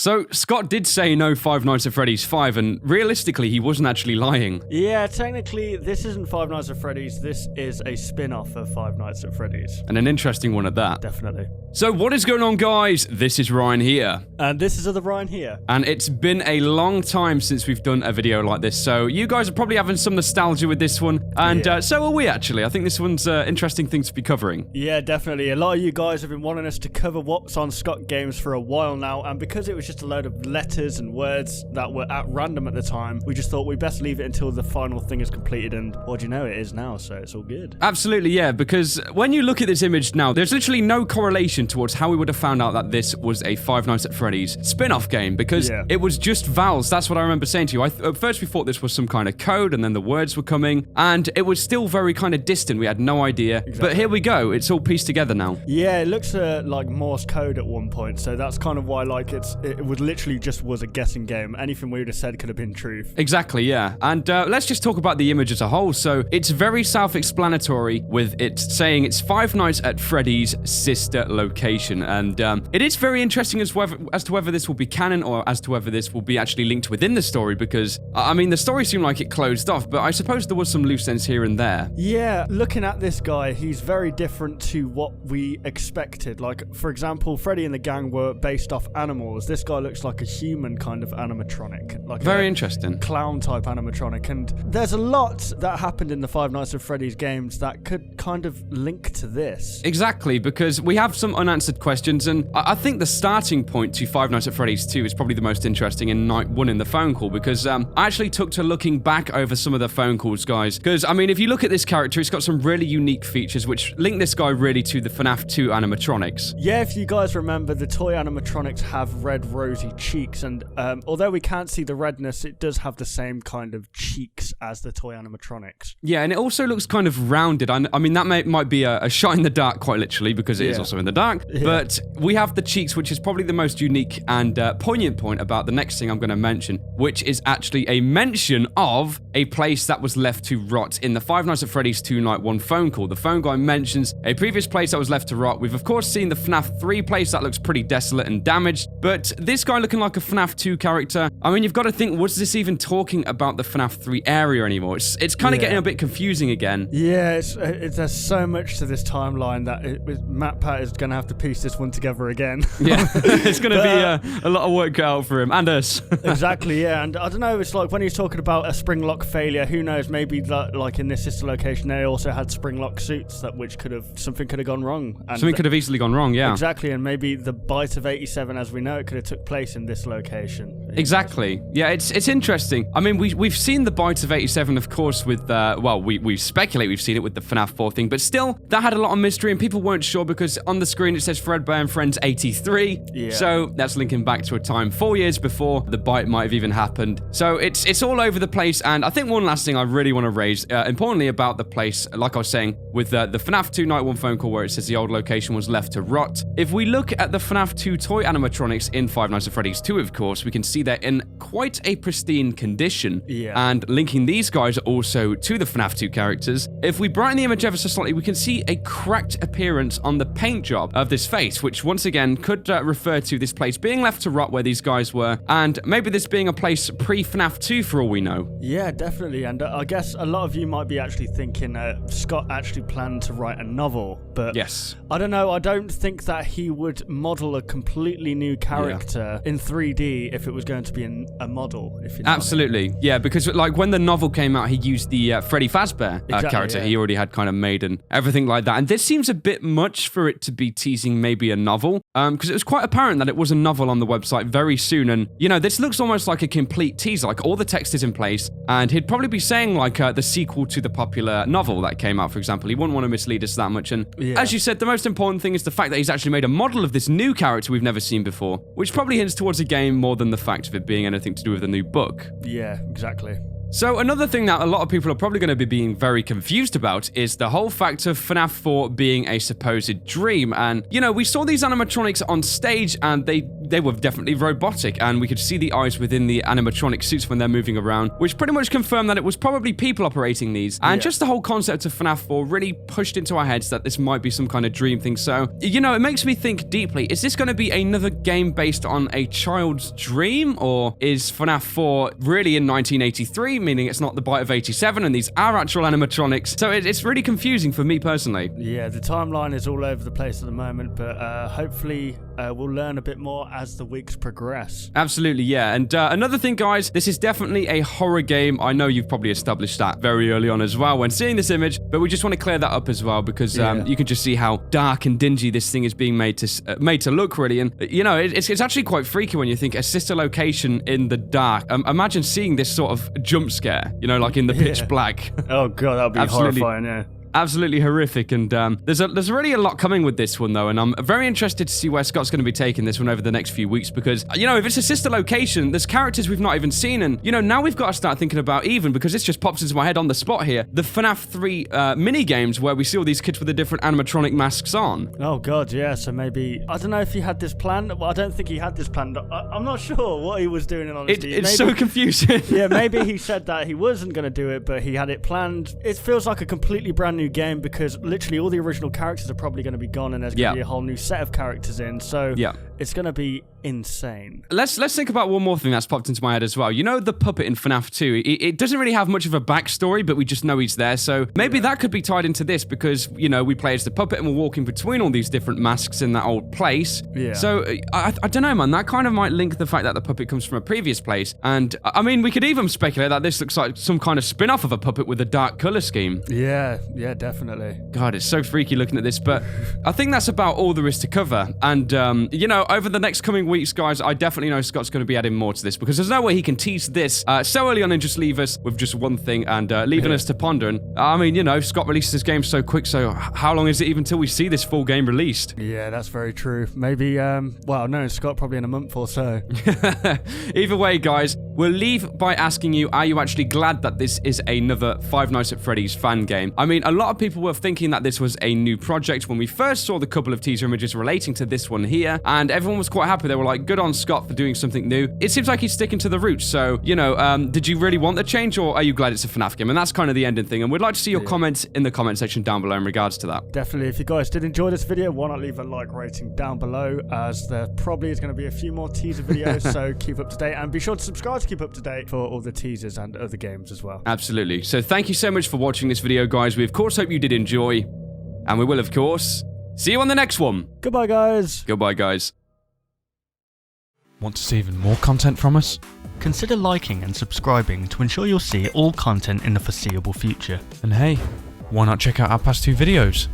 So, Scott did say no Five Nights at Freddy's 5, and realistically, he wasn't actually lying. Yeah, technically, this isn't Five Nights at Freddy's. This is a spin-off of Five Nights at Freddy's. And an interesting one at that. Definitely. So, what is going on, guys? This is Ryan here. And this is other Ryan here. And it's been a long time since we've done a video like this, so you guys are probably having some nostalgia with this one, and so are we, actually. I think this one's an interesting thing to be covering. Yeah, definitely. A lot of you guys have been wanting us to cover what's on Scott Games for a while now, and because it was just a load of letters and words that were at random at the time, we just thought we'd best leave it until the final thing is completed, and what do you know, it is now, so it's all good. Absolutely, yeah, because when you look at this image now, there's literally no correlation towards how we would have found out that this was a Five Nights at Freddy's spin-off game, because it was just vowels. That's what I remember saying to you. At first we thought this was some kind of code, and then the words were coming, and it was still very kind of distant. We had no idea, but here we go. It's all pieced together now. Yeah, it looks like Morse code at one point, so that's kind of why it was literally just was a guessing game. Anything we would have said could have been truth. Exactly, yeah. And let's just talk about the image as a whole. So it's very self-explanatory with it saying it's Five Nights at Freddy's sister location, and it is very interesting as to whether this will be canon or as to whether this will be actually linked within the story, because I mean the story seemed like it closed off, but I suppose there was some loose ends here and there. Yeah, looking at this guy, he's very different to what we expected. Like, for example, Freddy and the gang were based off animals. This guy looks like a human kind of animatronic, like very interesting clown type animatronic. And there's a lot that happened in the Five Nights at Freddy's games that could kind of link to this. Exactly, because we have some unanswered questions, and I think the starting point to Five Nights at Freddy's 2 is probably the most interesting in night one in the phone call, because I actually took to looking back over some of the phone calls, guys, because I mean, if you look at this character, he's got some really unique features which link this guy really to the Fnaf 2 animatronics. Yeah, if you guys remember, the toy animatronics have red rosy cheeks, and although we can't see the redness, it does have the same kind of cheeks as the toy animatronics. Yeah, and it also looks kind of rounded. I mean, that might be a shot in the dark, quite literally, because it is also in the dark, but we have the cheeks, which is probably the most unique and poignant point about the next thing I'm going to mention, which is actually a mention of a place that was left to rot in the Five Nights at Freddy's 2 Night 1 phone call. The phone guy mentions a previous place that was left to rot. We've of course seen the Fnaf 3 place that looks pretty desolate and damaged, but this guy looking like a Fnaf 2 character, I mean, you've got to think, was this even talking about the Fnaf 3 area anymore? It's kind of getting a bit confusing again. Yeah, there's so much to this timeline that Matt Pat is going to have to piece this one together again. Yeah, it's going to be a lot of work cut out for him and us. Exactly, yeah, and I don't know, it's like when he's talking about a spring lock failure, who knows, maybe that, like in this sister location, they also had spring lock suits, something could have gone wrong. And something could have easily gone wrong, yeah. Exactly, and maybe the bite of 87 as we know it could have took place in this location. Exactly. Yeah, it's interesting. I mean, we've seen the bite of 87, of course, with, we speculate we've seen it with the Fnaf 4 thing, but still, that had a lot of mystery, and people weren't sure because on the screen it says Fredbear and Friends 83, so that's linking back to a time 4 years before the bite might have even happened. So it's all over the place, and I think one last thing I really want to raise, importantly about the place, like I was saying, with the FNAF 2 Night 1 phone call where it says the old location was left to rot. If we look at the FNAF 2 toy animatronics in Five Nights at Freddy's 2, of course, we can see they're in quite a pristine condition. And linking these guys also to the FNAF 2 characters, if we brighten the image ever so slightly, we can see a cracked appearance on the paint job of this face, which once again could refer to this place being left to rot where these guys were, and maybe this being a place pre-FNAF 2 for all we know. Yeah, definitely, and I guess a lot of you might be actually thinking Scott actually planned to write a novel, but I don't know, I don't think that he would model a completely new character in 3D if it was going to be a model, if you know Absolutely, yeah, because like when the novel came out, he used the Freddy Fazbear character he already had kind of made and everything like that, and this seems a bit much for it to be teasing maybe a novel, because it was quite apparent that it was a novel on the website very soon, and you know, this looks almost like a complete teaser, like all the text is in place, and he'd probably be saying like the sequel to the popular novel that came out, for example. He wouldn't want to mislead us that much, and as you said, the most important thing is the fact that he's actually made a model of this new character we've never seen before, which probably hints towards a game more than the fact of it being anything to do with a new book. Yeah, exactly. So another thing that a lot of people are probably going to be being very confused about is the whole fact of FNAF 4 being a supposed dream. And, you know, we saw these animatronics on stage and they they were definitely robotic, and we could see the eyes within the animatronic suits when they're moving around, which pretty much confirmed that it was probably people operating these. And just the whole concept of FNAF 4 really pushed into our heads that this might be some kind of dream thing. So, you know, it makes me think deeply, is this going to be another game based on a child's dream, or is FNAF 4 really in 1983, meaning it's not the bite of 87 and these are actual animatronics? So it's really confusing for me personally. Yeah, the timeline is all over the place at the moment, but hopefully we'll learn a bit more as the weeks progress. Absolutely, yeah. And another thing, guys, this is definitely a horror game. I know you've probably established that very early on as well when seeing this image, but we just want to clear that up as well, because you can just see how dark and dingy this thing is being made to look, really. And you know, it's actually quite freaky when you think a sister location in the dark. Imagine seeing this sort of jump scare, you know, like in the pitch black. Oh god, that would be horrifying. Yeah. Absolutely horrific, and there's really a lot coming with this one, though, and I'm very interested to see where Scott's going to be taking this one over the next few weeks, because, you know, if it's a sister location, there's characters we've not even seen, and, you know, now we've got to start thinking about, even, because this just pops into my head on the spot here, the FNAF 3 mini-games where we see all these kids with the different animatronic masks on. Oh, God, yeah, so maybe, I don't know if he had this planned. Well, I don't think he had this planned. I'm not sure what he was doing, in honesty. It's so confusing. Yeah, maybe he said that he wasn't going to do it, but he had it planned. It feels like a completely brand new game, because literally all the original characters are probably going to be gone, and there's going to be a whole new set of characters in, so it's going to be insane. Let's think about one more thing that's popped into my head as well. You know, the puppet in FNAF 2, it doesn't really have much of a backstory, but we just know he's there, so maybe that could be tied into this, because, you know, we play as the puppet and we're walking between all these different masks in that old place. Yeah. So I don't know, man, that kind of might link the fact that the puppet comes from a previous place, and I mean, we could even speculate that this looks like some kind of spin-off of a puppet with a dark color scheme. Yeah, definitely. God, it's so freaky looking at this, but I think that's about all there is to cover. And, you know, over the next coming weeks, guys, I definitely know Scott's going to be adding more to this, because there's no way he can tease this so early on and just leave us with just one thing and leaving us to ponder. And, I mean, you know, Scott releases his game so quick, so how long is it even till we see this full game released? Yeah, that's very true. Maybe, well, no, Scott, probably in a month or so. Either way, guys, we'll leave by asking you, are you actually glad that this is another Five Nights at Freddy's fan game? I mean, a lot of people were thinking that this was a new project when we first saw the couple of teaser images relating to this one here, and everyone was quite happy. They were like, good on Scott for doing something new. It seems like he's sticking to the roots, so, you know, did you really want the change, or are you glad it's a FNAF game? And that's kind of the ending thing, and we'd like to see your comments in the comment section down below in regards to that. Definitely, if you guys did enjoy this video, why not leave a like rating down below, as there probably is going to be a few more teaser videos, so keep up to date, and be sure to subscribe to keep up to date for all the teasers and other games as well. Absolutely. So thank you so much for watching this video, guys. We, of course, hope you did enjoy. And we will, of course, see you on the next one. Goodbye, guys. Goodbye, guys. Want to see even more content from us? Consider liking and subscribing to ensure you'll see all content in the foreseeable future. And hey, why not check out our past 2 videos?